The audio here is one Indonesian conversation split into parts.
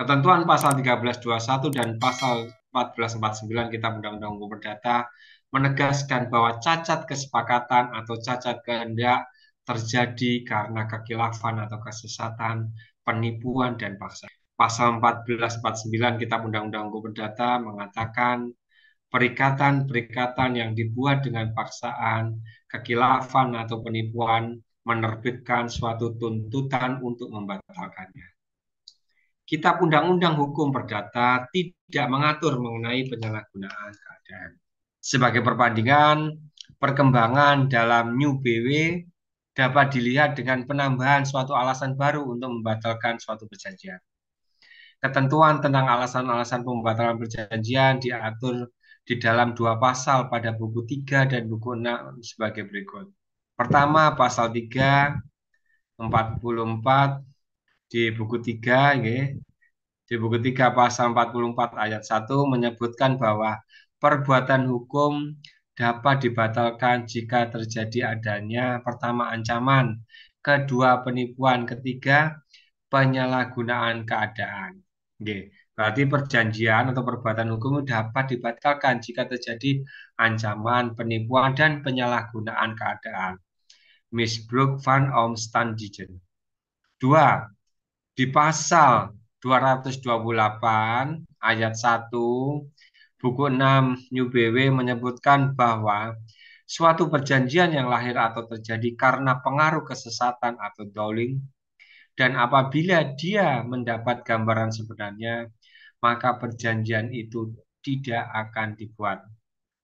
Ketentuan pasal 1321 dan pasal 1449 Kitab Undang-Undang Hukum Perdata menegaskan bahwa cacat kesepakatan atau cacat kehendak terjadi karena kekhilafan atau kesesatan, penipuan, dan paksa. Pasal 1449 Kitab Undang-Undang Hukum Perdata mengatakan perikatan-perikatan yang dibuat dengan paksaan, kekhilafan, atau penipuan menerbitkan suatu tuntutan untuk membatalkannya. Kitab Undang-Undang Hukum Perdata tidak mengatur mengenai penyalahgunaan keadaan. Sebagai perbandingan, perkembangan dalam New BW dapat dilihat dengan penambahan suatu alasan baru untuk membatalkan suatu perjanjian. Ketentuan tentang alasan-alasan pembatalan perjanjian diatur di dalam dua pasal pada buku 3 dan buku 6 sebagai berikut. Pertama, pasal 344 di buku 3, di buku 3 pasal 44 ayat 1 menyebutkan bahwa perbuatan hukum dapat dibatalkan jika terjadi adanya pertama ancaman, kedua penipuan, ketiga penyalahgunaan keadaan. Berarti perjanjian atau perbuatan hukum dapat dibatalkan jika terjadi ancaman, penipuan, dan penyalahgunaan keadaan. Misbruik van omstandigheden. Dua, di pasal 228 ayat 1 buku 6 New BW menyebutkan bahwa suatu perjanjian yang lahir atau terjadi karena pengaruh kesesatan atau dowling dan apabila dia mendapat gambaran sebenarnya maka perjanjian itu tidak akan dibuat,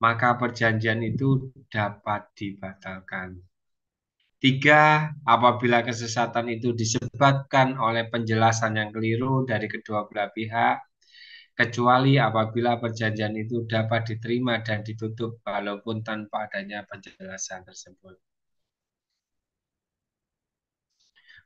maka perjanjian itu dapat dibatalkan. Tiga, apabila kesesatan itu disebabkan oleh penjelasan yang keliru dari kedua belah pihak, kecuali apabila perjanjian itu dapat diterima dan ditutup walaupun tanpa adanya penjelasan tersebut.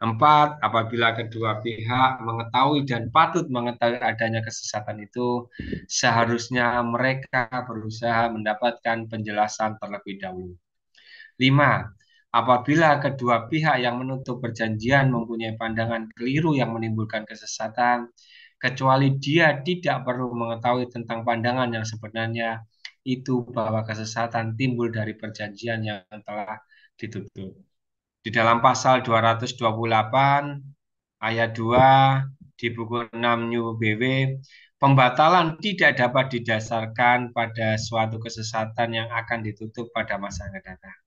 Empat, apabila kedua pihak mengetahui dan patut mengetahui adanya kesesatan itu, seharusnya mereka berusaha mendapatkan penjelasan terlebih dahulu. Lima, apabila kedua pihak yang menutup perjanjian mempunyai pandangan keliru yang menimbulkan kesesatan, kecuali dia tidak perlu mengetahui tentang pandangan yang sebenarnya, itu bahwa kesesatan timbul dari perjanjian yang telah ditutup. Di dalam pasal 228 ayat 2 di buku 6 New BW, pembatalan tidak dapat didasarkan pada suatu kesesatan yang akan ditutup pada masa yang akan datang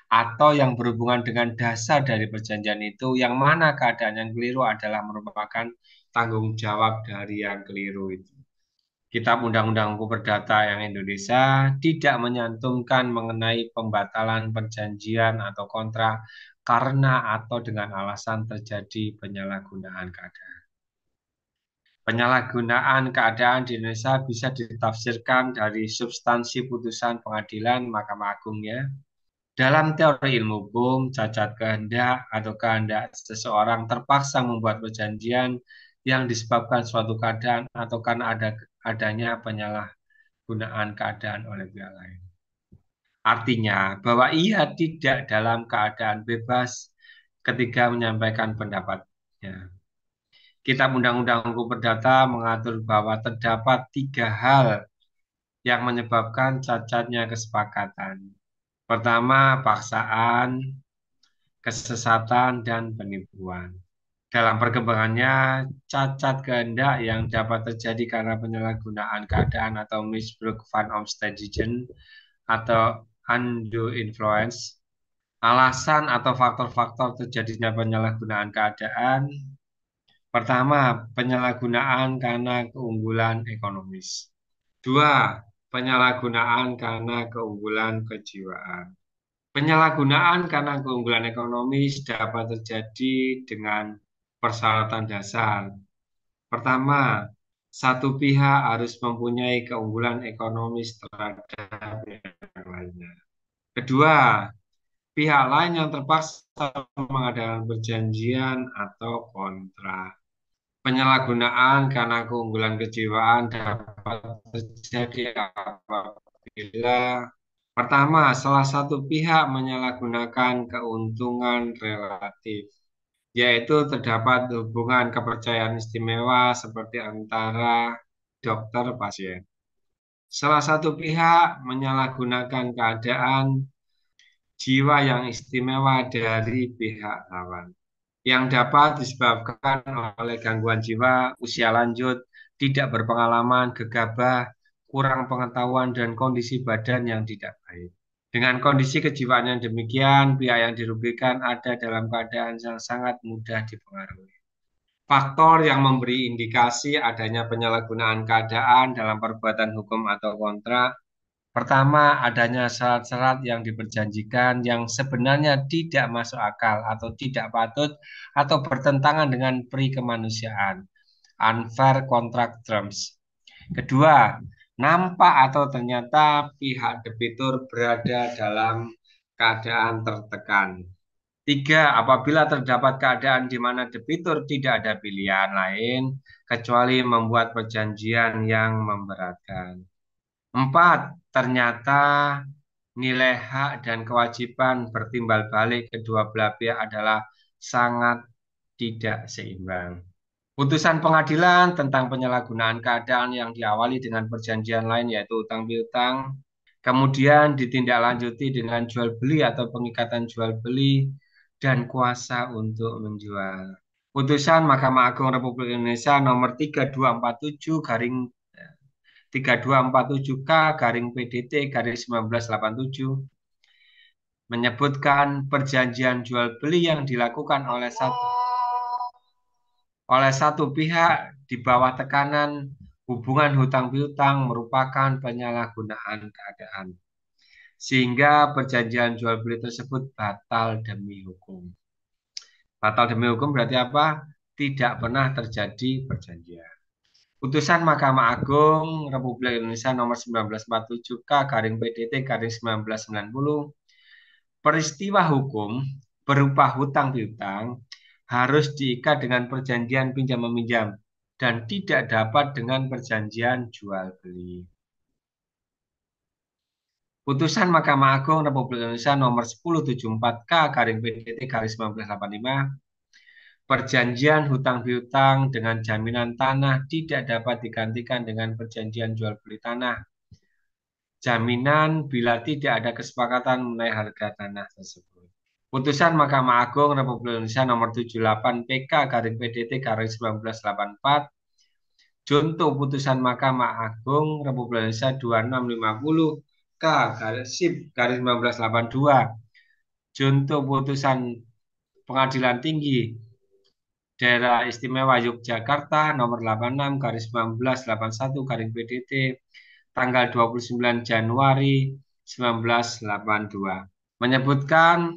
atau yang berhubungan dengan dasar dari perjanjian itu, yang mana keadaan yang keliru adalah merupakan tanggung jawab dari yang keliru itu. Kitab Undang-Undang Hukum Perdata yang Indonesia tidak menyantumkan mengenai pembatalan perjanjian atau kontrak karena atau dengan alasan terjadi penyalahgunaan keadaan. Penyalahgunaan keadaan di Indonesia bisa ditafsirkan dari substansi putusan pengadilan Mahkamah Agung ya. Dalam teori ilmu hukum, cacat kehendak atau kehendak seseorang terpaksa membuat perjanjian yang disebabkan suatu keadaan atau karena adanya penyalahgunaan keadaan oleh pihak lain. Artinya bahwa ia tidak dalam keadaan bebas ketika menyampaikan pendapatnya. Kitab Undang-Undang Hukum Perdata mengatur bahwa terdapat tiga hal yang menyebabkan cacatnya kesepakatan. Pertama, paksaan, kesesatan, dan penipuan. Dalam perkembangannya, cacat kehendak yang dapat terjadi karena penyalahgunaan keadaan atau misbruik van omstandigheden atau undue influence, alasan atau faktor-faktor terjadinya penyalahgunaan keadaan. Pertama, penyalahgunaan karena keunggulan ekonomis. Dua, penyalahgunaan karena keunggulan kejiwaan. Penyalahgunaan karena keunggulan ekonomis dapat terjadi dengan persyaratan dasar. Pertama, satu pihak harus mempunyai keunggulan ekonomis terhadap yang lainnya. Kedua, pihak lain yang terpaksa mengadakan perjanjian atau kontrak. Penyalahgunaan karena keunggulan kejiwaan dapat terjadi apabila pertama, salah satu pihak menyalahgunakan keuntungan relatif. yaitu terdapat hubungan kepercayaan istimewa seperti antara dokter pasien. Salah satu pihak menyalahgunakan keadaan jiwa yang istimewa dari pihak lawan, yang dapat disebabkan oleh gangguan jiwa, usia lanjut, tidak berpengalaman, gegabah, kurang pengetahuan, dan kondisi badan yang tidak baik. Dengan kondisi kejiwaan yang demikian, pihak yang dirugikan ada dalam keadaan yang sangat mudah dipengaruhi. Faktor yang memberi indikasi adanya penyalahgunaan keadaan dalam perbuatan hukum atau kontrak. Pertama, adanya syarat-syarat yang diperjanjikan yang sebenarnya tidak masuk akal atau tidak patut atau bertentangan dengan pri kemanusiaan. Unfair contract terms. Kedua, nampak atau ternyata pihak debitur berada dalam keadaan tertekan. Tiga, apabila terdapat keadaan di mana debitur tidak ada pilihan lain kecuali membuat perjanjian yang memberatkan. Empat, ternyata nilai hak dan kewajiban bertimbal balik kedua belah pihak adalah sangat tidak seimbang. Putusan pengadilan tentang penyalahgunaan keadaan yang diawali dengan perjanjian lain yaitu utang piutang, kemudian ditindaklanjuti dengan jual beli atau pengikatan jual beli dan kuasa untuk menjual. Putusan Mahkamah Agung Republik Indonesia nomor 3247 garing 3247K garing PDT garing 1987 menyebutkan perjanjian jual beli yang dilakukan oleh satu pihak di bawah tekanan hubungan hutang piutang merupakan penyalahgunaan keadaan sehingga perjanjian jual beli tersebut batal demi hukum. Batal demi hukum berarti apa? Tidak pernah terjadi perjanjian. Putusan Mahkamah Agung Republik Indonesia nomor 1947K garing PDT garing 1990 peristiwa hukum berupa hutang piutang harus diikat dengan perjanjian pinjam meminjam dan tidak dapat dengan perjanjian jual beli. Putusan Mahkamah Agung Republik Indonesia nomor 1074K garing PDT garing 1985 perjanjian hutang piutang dengan jaminan tanah tidak dapat digantikan dengan perjanjian jual beli tanah. Jaminan bila tidak ada kesepakatan mengenai harga tanah tersebut. Putusan Mahkamah Agung Republik Indonesia nomor 78 PK garing PDT garing 1984 Junto putusan Mahkamah Agung Republik Indonesia 2650 K garing SIP garing 1982 Junto putusan Pengadilan Tinggi Daerah Istimewa Yogyakarta nomor 86 garis 1981 garing PDT tanggal 29 Januari 1982 menyebutkan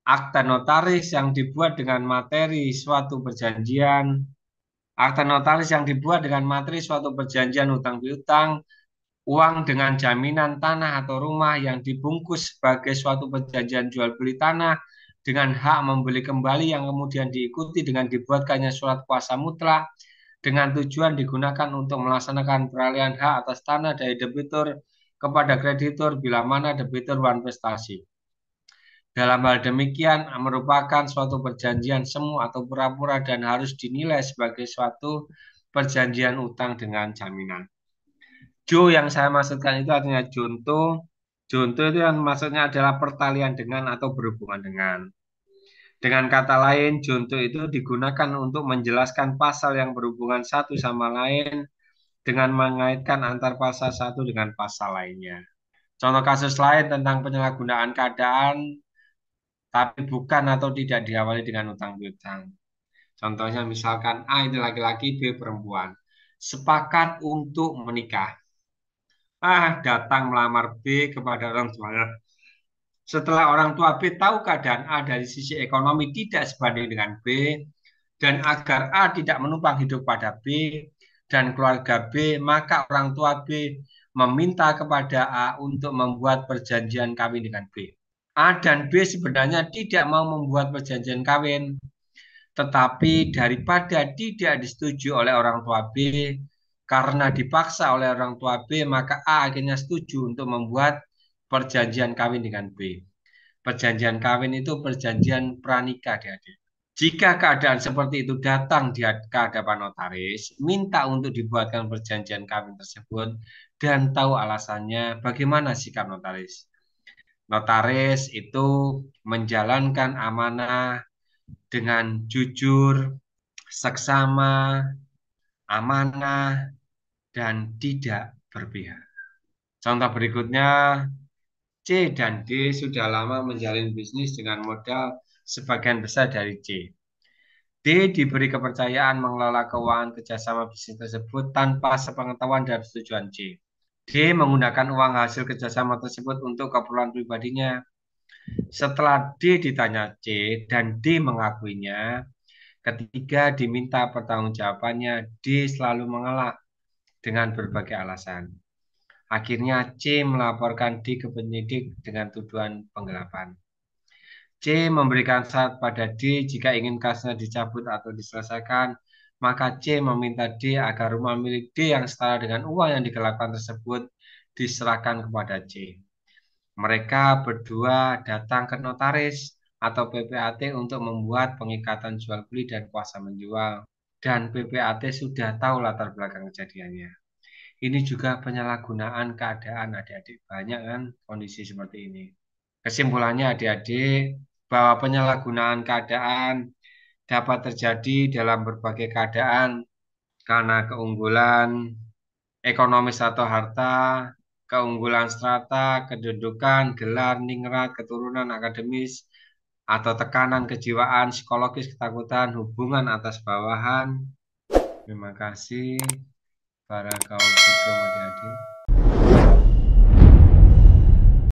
akta notaris yang dibuat dengan materi suatu perjanjian akta notaris yang dibuat dengan materi suatu perjanjian hutang piutang uang dengan jaminan tanah atau rumah yang dibungkus sebagai suatu perjanjian jual beli tanah dengan hak membeli kembali yang kemudian diikuti dengan dibuatkannya surat kuasa mutlak dengan tujuan digunakan untuk melaksanakan peralihan hak atas tanah dari debitur kepada kreditur bila mana debitur prestasi. Dalam hal demikian merupakan suatu perjanjian semu atau pura-pura dan harus dinilai sebagai suatu perjanjian utang dengan jaminan. Jo yang saya maksudkan itu artinya junto. Junto itu yang maksudnya adalah pertalian dengan atau berhubungan dengan. Dengan kata lain, junto itu digunakan untuk menjelaskan pasal yang berhubungan satu sama lain dengan mengaitkan antar pasal satu dengan pasal lainnya. Contoh kasus lain tentang penyalahgunaan keadaan tapi bukan atau tidak diawali dengan utang piutang. Contohnya misalkan A itu laki-laki, B perempuan. Sepakat untuk menikah. Datang melamar B kepada orang tuanya. Setelah orang tua B tahu keadaan A dari sisi ekonomi tidak sebanding dengan B, dan agar A tidak menumpang hidup pada B dan keluarga B, maka orang tua B meminta kepada A untuk membuat perjanjian kawin dengan B. A dan B sebenarnya tidak mau membuat perjanjian kawin, tetapi daripada tidak disetujui oleh orang tua B, karena dipaksa oleh orang tua B, maka A akhirnya setuju untuk membuat perjanjian kawin dengan B. Perjanjian kawin itu perjanjian pranikah, adik-adik. Jika keadaan seperti itu datang di ke hadapan notaris, minta untuk dibuatkan perjanjian kawin tersebut dan tahu alasannya bagaimana sikap notaris. Notaris itu menjalankan amanah dengan jujur, seksama, amanah, dan tidak berpihak. Contoh berikutnya, C dan D sudah lama menjalin bisnis dengan modal sebagian besar dari C. D diberi kepercayaan mengelola keuangan kerjasama bisnis tersebut tanpa sepengetahuan dan persetujuan C. D menggunakan uang hasil kerjasama tersebut untuk keperluan pribadinya. Setelah D ditanya C dan D mengakuinya, ketika diminta pertanggungjawabannya, D selalu mengelak dengan berbagai alasan. Akhirnya C melaporkan D ke penyidik dengan tuduhan penggelapan. C memberikan syarat pada D jika ingin kasusnya dicabut atau diselesaikan, maka C meminta D agar rumah milik D yang setara dengan uang yang digelapkan tersebut diserahkan kepada C. Mereka berdua datang ke notaris atau PPAT untuk membuat pengikatan jual beli dan kuasa menjual. Dan PPAT sudah tahu latar belakang kejadiannya. Ini juga penyalahgunaan keadaan adik-adik. Banyak kan kondisi seperti ini. Kesimpulannya adik-adik bahwa penyalahgunaan keadaan dapat terjadi dalam berbagai keadaan karena keunggulan ekonomis atau harta, keunggulan strata, kedudukan, gelar, ningrat, keturunan akademis, atau tekanan kejiwaan, psikologis, ketakutan, hubungan atas bawahan. Terima kasih para kaum fikum adik-adik.